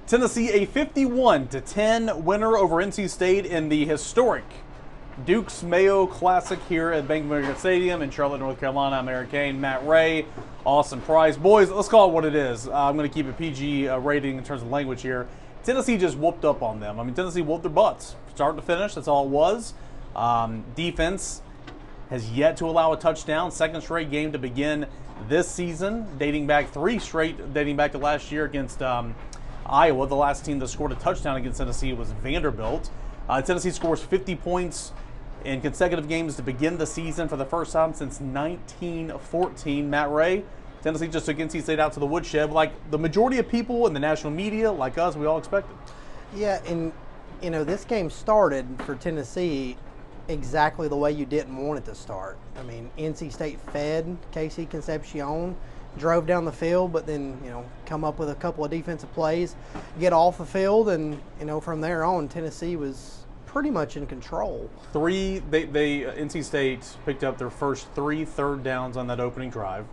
Tennessee, a 51-10 winner over NC State in the historic Duke's Mayo Classic here at Bank of America Stadium in Charlotte, North Carolina. I'm Eric Kane, Matt Ray, Austin Price. Boys, let's call it what it is. I'm going to keep a PG rating in terms of language here. Tennessee just whooped up on them. I mean, Tennessee whooped their butts. Start to finish, that's all it was. Defense has yet to allow a touchdown. Second straight game to begin this season, dating back to last year against Iowa. The last team that scored a touchdown against Tennessee was Vanderbilt. Tennessee scores 50 points in consecutive games to begin the season for the first time since 1914. Matt Ray, Tennessee just took NC State out to the woodshed like the majority of people in the national media, like us, we all expected. Yeah, and this game started for Tennessee exactly the way you didn't want it to start. I mean, NC State fed Casey Concepcion, drove down the field, but then come up with a couple of defensive plays, get off the field, and from there on Tennessee was pretty much in control. NC State picked up their first 3 third downs on that opening drive.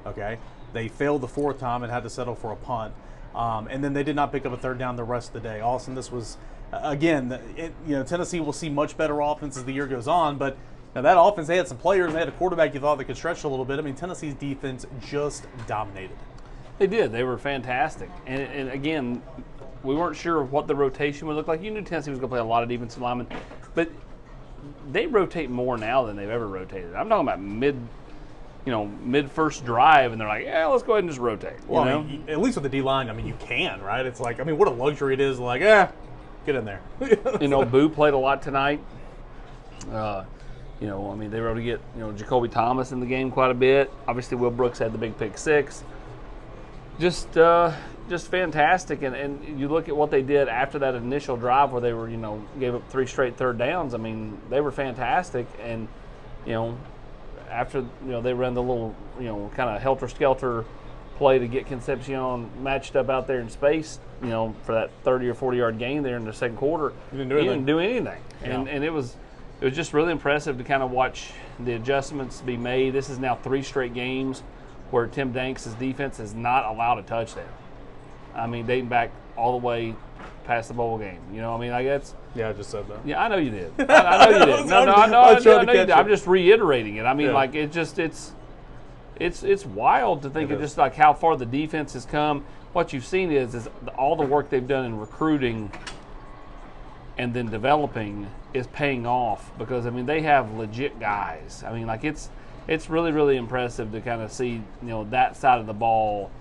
Okay, they failed the fourth time and had to settle for a punt, and then they did not pick up a third down the rest of the day. Austin, this was again, Tennessee will see much better offense as the year goes on, but that offense, they had some players, they had a quarterback you thought they could stretch a little bit. I mean, Tennessee's defense just dominated. They did. They were fantastic. And again, we weren't sure what the rotation would look like. You knew Tennessee was going to play a lot of defensive linemen, but they rotate more now than they've ever rotated. I'm talking about mid first drive, and they're like, yeah, let's go ahead and just rotate. Well, I mean, at least with the D-line, I mean, you can, right? It's like, I mean, what a luxury it is. Like, get in there. Boo played a lot tonight. I mean, they were able to get, Jacoby Thomas in the game quite a bit. Obviously, Will Brooks had the big pick six. Just fantastic. And you look at what they did after that initial drive where they were, gave up 3 straight third downs. I mean, they were fantastic. And, after, they ran the little, kind of helter-skelter play to get Concepcion matched up out there in space, for that 30 or 40-yard gain there in the second quarter. He didn't do anything. Yeah. And it was just really impressive to kind of watch the adjustments be made. This is now 3 straight games where Tim Danks' defense has not allowed a touchdown. I mean, dating back all the way past the bowl game. Yeah, I just said that. Yeah, I know you did. I know you did. I know you did. I'm just reiterating it. I mean, it's wild to think of just like how far the defense has come. What you've seen is all the work they've done in recruiting and then developing is paying off because, I mean, they have legit guys. I mean, like it's really, really impressive to kind of see, that side of the ball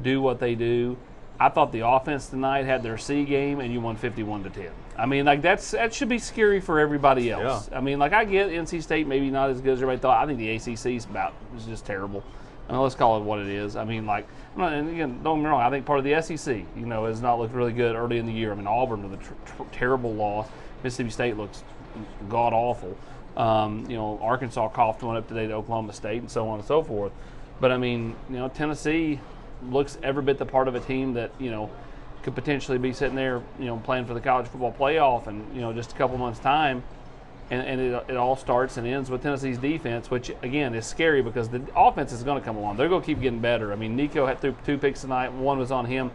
do what they do. I thought the offense tonight had their C game, and you won 51-10. I mean, like that should be scary for everybody else. Yeah. I mean, like I get NC State maybe not as good as everybody thought. I think the ACC is just terrible. I mean, let's call it what it is. I mean, like, and again, don't get me wrong. I think part of the SEC, has not looked really good early in the year. I mean, Auburn with a terrible loss. Mississippi State looks god awful. Arkansas coughed one up today to Oklahoma State, and so on and so forth. But I mean, Tennessee looks every bit the part of a team that could potentially be sitting there, playing for the college football playoff, and just a couple months' time. And it all starts and ends with Tennessee's defense, which, again, is scary because the offense is going to come along. They're going to keep getting better. I mean, Nico had 2 picks tonight. One was on him,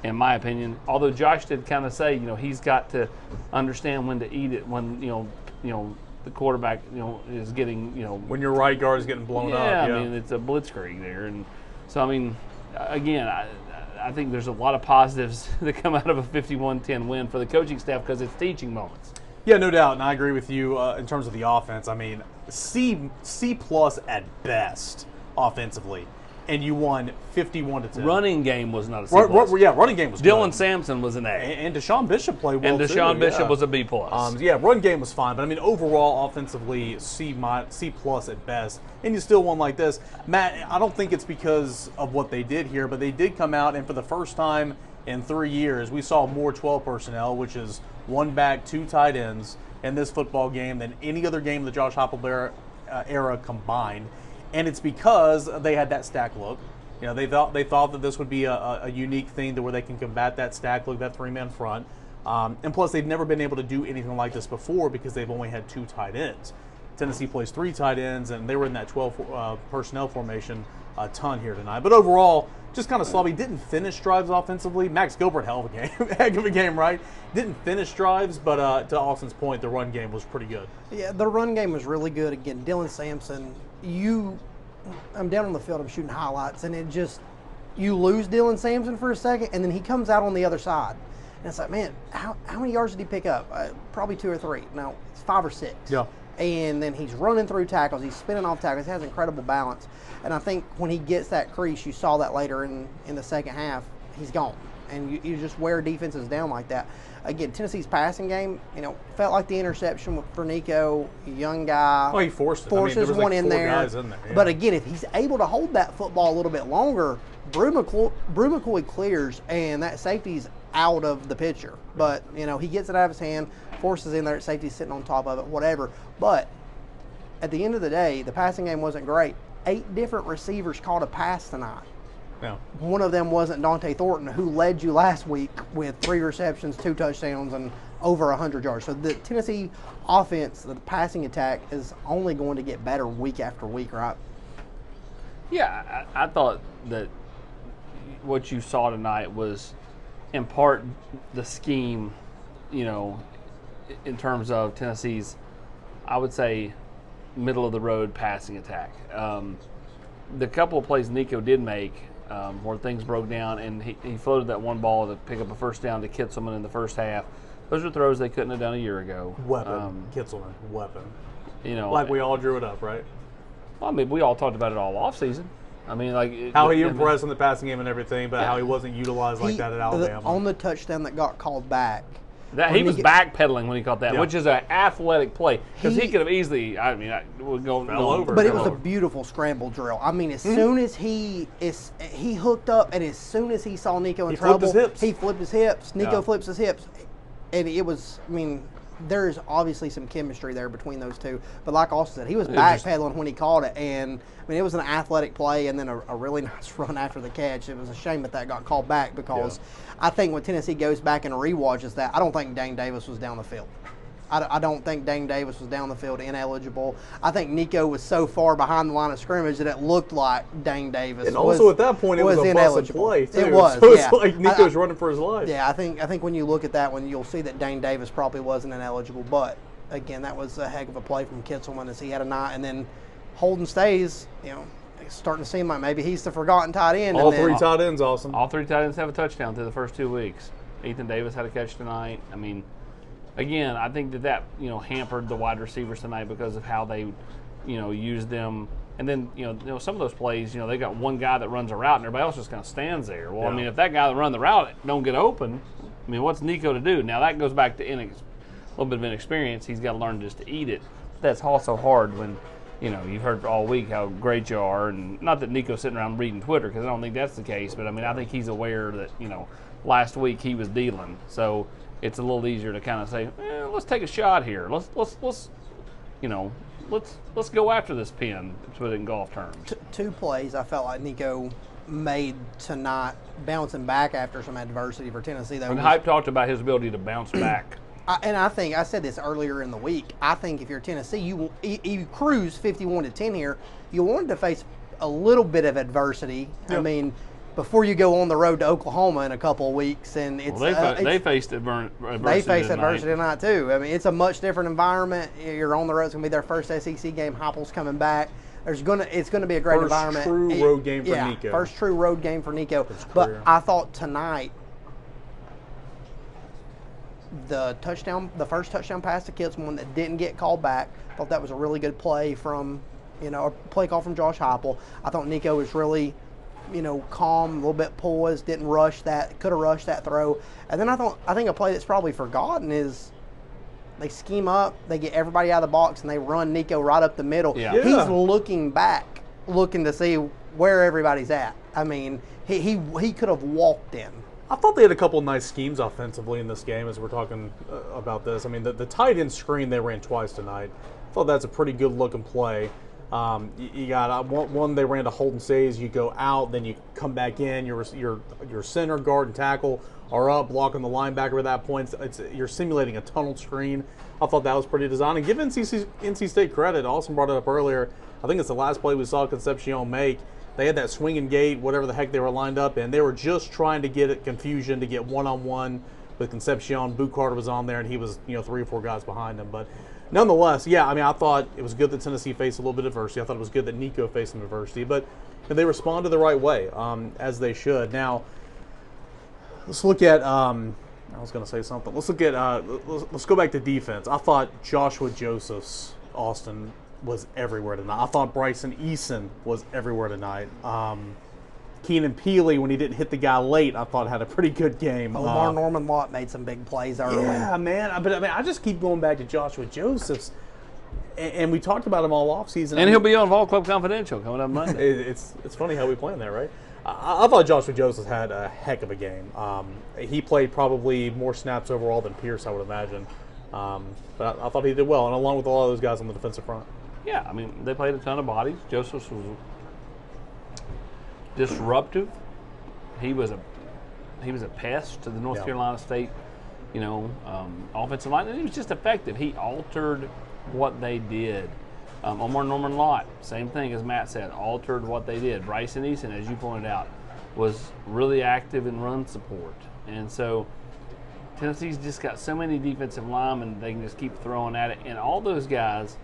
in my opinion. Although Josh did kind of say, he's got to understand when to eat it when, the quarterback, is getting, when your right guard is getting blown up. Yeah, I mean, it's a blitzkrieg there. And so, I mean, again, I think there's a lot of positives that come out of a 51-10 win for the coaching staff because it's teaching moments. Yeah, no doubt, and I agree with you in terms of the offense. I mean, C plus at best offensively, and you won 51-10. Running game was not a C+. Running game was Dylan good. Sampson was an A. And Deshaun Bishop played well, and Deshaun Bishop was a B+. Run game was fine, but I mean, overall, offensively, C plus at best, and you still won like this. Matt, I don't think it's because of what they did here, but they did come out, and for the first time in 3 years, we saw more 12 personnel, which is 1 back, 2 tight ends in this football game than any other game in the Josh Heupel era combined. And it's because they had that stack look. They thought that this would be a unique thing to where they can combat that stack look, that 3-man front. And plus, they've never been able to do anything like this before because they've only had 2 tight ends. Tennessee plays 3 tight ends, and they were in that 12 personnel formation a ton here tonight. But overall, just kind of sloppy. Didn't finish drives offensively. Max Gilbert, hell of a game. Heck of a game, right? Didn't finish drives, but to Austin's point, the run game was pretty good. Yeah, the run game was really good. Again, Dylan Sampson, I'm down on the field, I'm shooting highlights, and it just, you lose Dylan Sampson for a second, and then he comes out on the other side. And it's like, man, how many yards did he pick up? Probably 2 or 3. No, it's 5 or 6. Yeah. And then he's running through tackles. He's spinning off tackles. He has incredible balance. And I think when he gets that crease, you saw that later in the second half, he's gone. And you just wear defenses down like that. Again, Tennessee's passing game, felt like the interception for Nico, young guy. Oh, he forced it. Forces there was one like in 4 there. guys in there. Yeah. But again, if he's able to hold that football a little bit longer, Brew McCoy clears, and that safety's out of the picture. But, he gets it out of his hand, forces in there, safety's sitting on top of it, whatever. But at the end of the day, the passing game wasn't great. 8 different receivers caught a pass tonight. Yeah. One of them wasn't Dante Thornton, who led you last week with 3 receptions, 2 touchdowns, and over 100 yards. So the Tennessee offense, the passing attack, is only going to get better week after week, right? Yeah, I thought that what you saw tonight was in part the scheme, in terms of Tennessee's, I would say, middle of the road passing attack. The couple of plays Nico did make where things broke down, and he floated that one ball to pick up a first down to Kitzelman in the first half. Those are throws they couldn't have done a year ago. Weapon. Kitzelman. Weapon. Like we all drew it up, right? Well, we all talked about it all offseason. How he impressed in the passing game and everything, but how he wasn't utilized like that at Alabama. On the touchdown that got called back. He was backpedaling when he caught that, Yeah. which is an athletic play. Because he could have easily, would go over. But it was a beautiful scramble drill. As soon as he hooked up, and as soon as he saw Nico in trouble, he flipped his hips. Nico flips his hips. And it was, there's obviously some chemistry there between those two. But like Austin said, he was backpedaling when he caught it. And, it was an athletic play and then a really nice run after the catch. It was a shame that got called back because I think when Tennessee goes back and rewatches that, I don't think Dane Davis was down the field. I don't think Dane Davis was down the field ineligible. I think Nico was so far behind the line of scrimmage that it looked like Dane Davis and also at that point, it was a busted play, too. It was, so it's like Nico's running for his life. Yeah, I think when you look at that one, you'll see that Dane Davis probably wasn't ineligible. But, again, that was a heck of a play from Kitzelman as he had a night. And then Holden Stays, it's starting to seem like maybe he's the forgotten tight end. All 3 tight ends, awesome. All 3 tight ends have a touchdown through the first 2 weeks. Ethan Davis had a catch tonight. Again, I think that hampered the wide receivers tonight because of how they, used them. And then, some of those plays, they got one guy that runs a route and everybody else just kind of stands there. Well, if that guy that run the route don't get open, what's Nico to do? Now, that goes back to a little bit of inexperience. He's got to learn just to eat it. That's also hard when, you've heard all week how great you are. And not that Nico's sitting around reading Twitter because I don't think that's the case. But, I think he's aware that, last week he was dealing. So it's a little easier to kind of say, let's take a shot here. Let's go after this pin, to put it in golf terms. 2 plays I felt like Nico made tonight, bouncing back after some adversity for Tennessee. And Hype talked about his ability to bounce back. I think I said this earlier in the week. I think if you're Tennessee, you cruise 51-10 here. You wanted to face a little bit of adversity. Yep. Before you go on the road to Oklahoma in a couple of weeks, and they faced adversity. They faced adversity tonight too. It's a much different environment. You're on the road. It's going to be their first SEC game. Heupel's coming back. It's going to be a great environment. First true road game for Nico. First true road game for Nico. But I thought tonight, the first touchdown pass to Kitzelman that didn't get called back, I thought that was a really good play from, a play call from Josh Heupel. I thought Nico was really, calm, a little bit poised, didn't rush that, could have rushed that throw. And then I think a play that's probably forgotten is they scheme up, they get everybody out of the box, and they run Nico right up the middle. Yeah. He's looking back, looking to see where everybody's at. He could have walked in. I thought they had a couple nice schemes offensively in this game as we're talking about this. The tight end screen they ran twice tonight. I thought that's a pretty good looking play. You got one they ran to Holden Stays. You go out, then you come back in. Your center, guard, and tackle are up, blocking the linebacker at that point. You're simulating a tunnel screen. I thought that was pretty designed. And give NC State credit. Austin brought it up earlier. I think it's the last play we saw Concepcion make. They had that swinging gate, whatever the heck they were lined up in. They were just trying to get confusion, to get one-on-one with Concepcion. Boot Carter was on there, and he was 3 or 4 guys behind him. But nonetheless, yeah, I mean, I thought it was good that Tennessee faced a little bit of adversity. I thought it was good that Nico faced some adversity. But they responded the right way, as they should. Now, let's look at I was going to say something. Let's look at let's go back to defense. I thought Joshua Joseph's Austin was everywhere tonight. I thought Bryson Eason was everywhere tonight. Keenan Peely, when he didn't hit the guy late, I thought had a pretty good game. Omar Norman Lott made some big plays early. Yeah, man. But I mean, I just keep going back to Joshua Joseph's, and we talked about him all offseason. And he'll be on Vol Club Confidential coming up Monday. It's funny how we plan that, right? I thought Joshua Joseph had a heck of a game. He played probably more snaps overall than Pierce, I would imagine. But I thought he did well, and along with a lot of those guys on the defensive front. Yeah, I mean, they played a ton of bodies. Joseph was disruptive. He was a pest to the North Carolina State, offensive line, and he was just effective. He altered what they did. Omar Norman Lott, same thing as Matt said, altered what they did. Bryson Eason, as you pointed out, was really active in run support. And so Tennessee's just got so many defensive linemen they can just keep throwing at it. And all those guys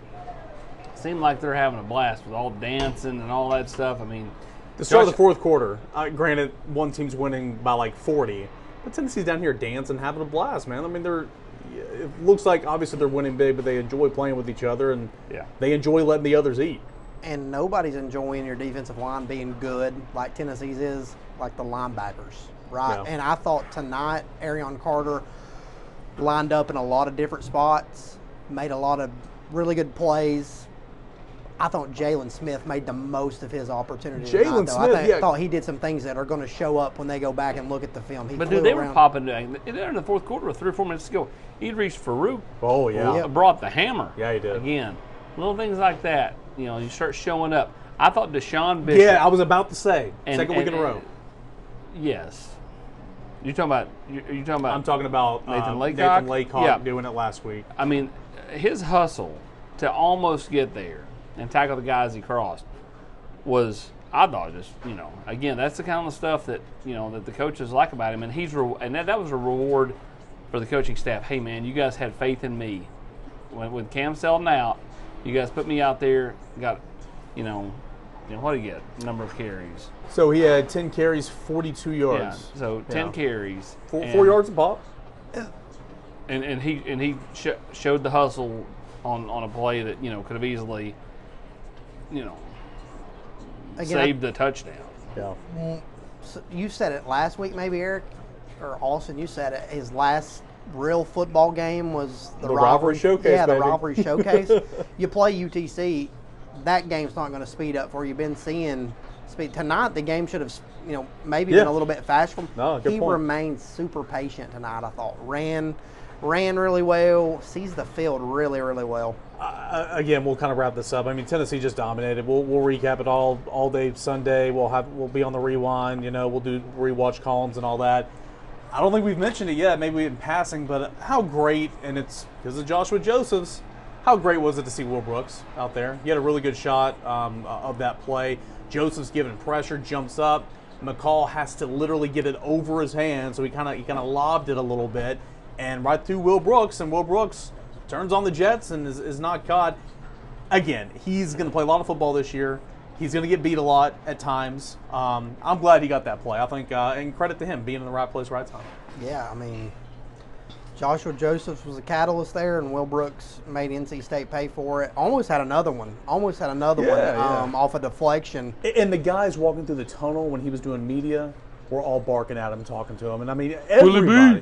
seem like they're having a blast with all dancing and all that stuff. I mean, the start of the fourth quarter, granted, one team's winning by like 40, but Tennessee's down here dancing, having a blast, man. I mean, it looks like obviously they're winning big, but they enjoy playing with each other, and they enjoy letting the others eat. And nobody's enjoying your defensive line being good like Tennessee's is, like the linebackers, right? Yeah. And I thought tonight, Arion Carter lined up in a lot of different spots, made a lot of really good plays. I thought Jalen Smith made the most of his opportunity. Jalen Smith, I thought he did some things that are going to show up when they go back and look at the film. But dude, they were popping. They're in the fourth quarter with 3 or 4 minutes to go. He'd reached Farouk. Oh yeah, brought the hammer. Yeah, he did. Again, little things like that. You start showing up. I thought Deshaun Bishop. Yeah, I was about to say second week in a row. Yes. You're talking about. I'm talking about Nathan Laycock. Nathan Laycock doing it last week. I mean, his hustle to almost get there and tackle the guys he crossed was, I thought, just, again, that's the kind of stuff that, that the coaches like about him. And that was a reward for the coaching staff. Hey, man, you guys had faith in me. When Cam Selden out, you guys put me out there, got, what do you get? Number of carries. So he had 10 carries, 42 yards. Yeah, so 10 carries. 4 yards a pop. And he showed the hustle on a play that, could have easily, saved the touchdown. Yeah. So you said it last week, maybe, Eric, or Austin, you said it. His last real football game was the rivalry showcase. Yeah, baby. the rivalry showcase. You play UTC, that game's not going to speed up for you. You've been seeing speed. Tonight, the game should have, maybe been a little bit faster. No, good he point. remained super patient tonight, I thought. Ran really well, sees the field really, really well. Again, we'll kind of wrap this up. I mean, Tennessee just dominated. We'll recap it all day Sunday. We'll be on the rewind. We'll do rewatch columns and all that. I don't think we've mentioned it yet. Maybe in passing, but how great, and it's because of Joshua Joseph's. How great was it to see Will Brooks out there? He had a really good shot of that play. Joseph's giving pressure, jumps up. McCall has to literally get it over his hand, so he kind of lobbed it a little bit, and right through Will Brooks, and Will Brooks turns on the Jets and is not caught. Again, he's going to play a lot of football this year. He's going to get beat a lot at times. I'm glad he got that play. I think, and credit to him being in the right place, right time. Yeah, I mean, Joshua Joseph was a catalyst there, and Will Brooks made NC State pay for it. Almost had another one. Off a deflection. And the guys walking through the tunnel when he was doing media were all barking at him, talking to him. And I mean, everybody.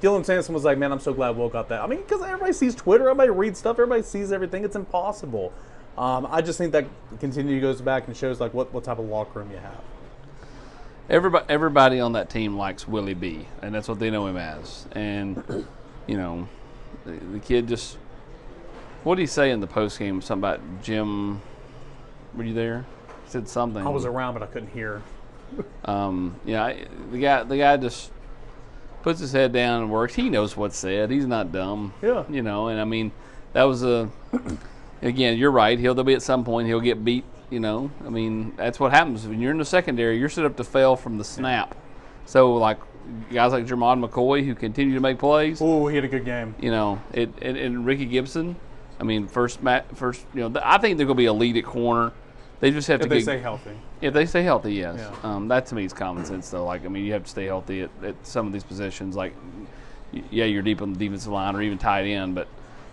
Dylan Sampson was like, man, I'm so glad Will got that. I mean, because everybody sees Twitter, everybody reads stuff, everybody sees everything. It's impossible. I just think that continually goes back and shows like what type of locker room you have. Everybody on that team likes Willie B, and that's what they know him as. And, the kid just – what did he say in the postgame? Something about Jim – were you there? He said something. I was around, but I couldn't hear. The guy just puts his head down and works. He knows what's said. He's not dumb. Yeah. And I mean, that was again, you're right. There'll be at some point he'll get beat You know, I mean, that's what happens when you're in the secondary. You're set up to fail from the snap. So like guys like Jermon McCoy who continue to make plays. Oh, he had a good game. You know, and Ricky Gibson. I mean, first, you know, I think they're going to be elite at corner. They just have If to they stay healthy. If they stay healthy, yes. Yeah. That to me is common sense, though. Like, I mean, you have to stay healthy at some of these positions. Like, yeah, you're deep on the defensive line or even tight end, but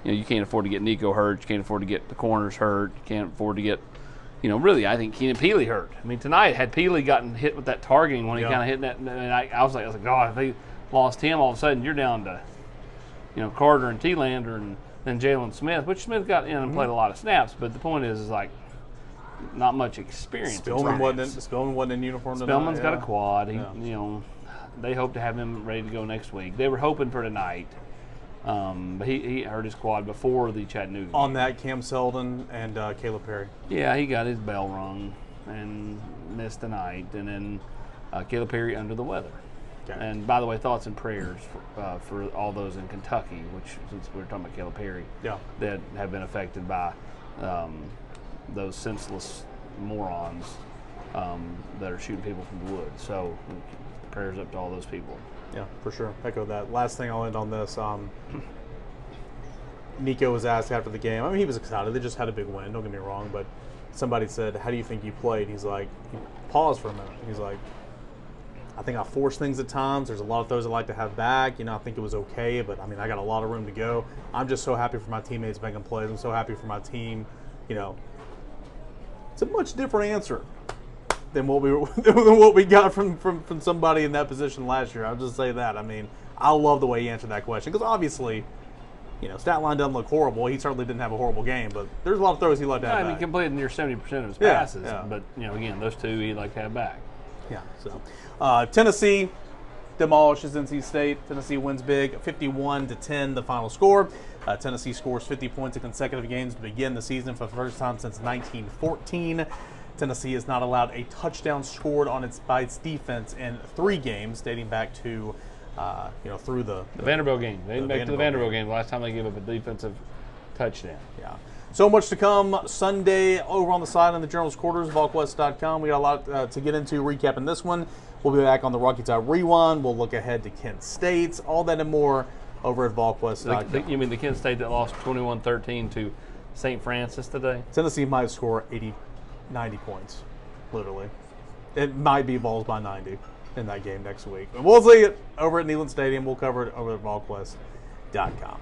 you know, you can't afford to get Nico hurt. You can't afford to get the corners hurt. You can't afford to get, you know, really, I think Keenan Peely hurt. I mean, tonight, had Peely gotten hit with that targeting when he kind of hit that, and I was like, God, if they lost him, all of a sudden you're down to, you know, Carter and T-Lander and then Jalen Smith, which Smith got in and played a lot of snaps, but the point is like, not much experience. Spillman wasn't in uniform tonight. Spillman's got a quad. He, you know, they hope to have him ready to go next week. They were hoping for tonight, but he hurt his quad before the Chattanooga game. On that, Cam Selden and Caleb Perry. Yeah, he got his bell rung and missed tonight, and then Caleb Perry under the weather. Okay. And by the way, thoughts and prayers for all those in Kentucky, which since we were talking about Caleb Perry, that have been affected by those senseless morons that are shooting people from the woods. So prayers up to all those people. Yeah, for sure. Echo that. Last thing I'll end on this. Nico was asked after the game. I mean, he was excited. They just had a big win. Don't get me wrong. But somebody said, "How do you think you played?" He's like, he paused for a minute. He's like, "I think I forced things at times. There's a lot of throws I like to have back. You know, I think it was okay. But I mean, I got a lot of room to go. I'm just so happy for my teammates making plays. I'm so happy for my team. You know." It's a much different answer than what we got from somebody in that position last year. I'll just say that. I mean, I love the way he answered that question because obviously, you know, stat line doesn't look horrible. He certainly didn't have a horrible game, but there's a lot of throws he liked to have back. I mean, he completed near 70% of his passes, yeah. but you know, again, those two he'd like to have back. Yeah. So, Tennessee demolishes NC State. Tennessee wins big, 51-10, the final score. Tennessee scores 50 points in consecutive games to begin the season for the first time since 1914. Tennessee has not allowed a touchdown scored by its defense in 3 games, dating back to, through the Vanderbilt game. Dating back to the Vanderbilt game, the last time they gave up a defensive touchdown. Yeah. So much to come Sunday over on the side in the Journal's Quarters, Volquest.com. We got a lot to get into recapping this one. We'll be back on the Rocky Top Rewind. We'll look ahead to Kent State, all that and more over at Volquest.com. You mean the Kent State that lost 21-13 to St. Francis today? Tennessee might score 90 points, literally. It might be Vols by 90 in that game next week. But we'll see it over at Neyland Stadium. We'll cover it over at Volquest.com.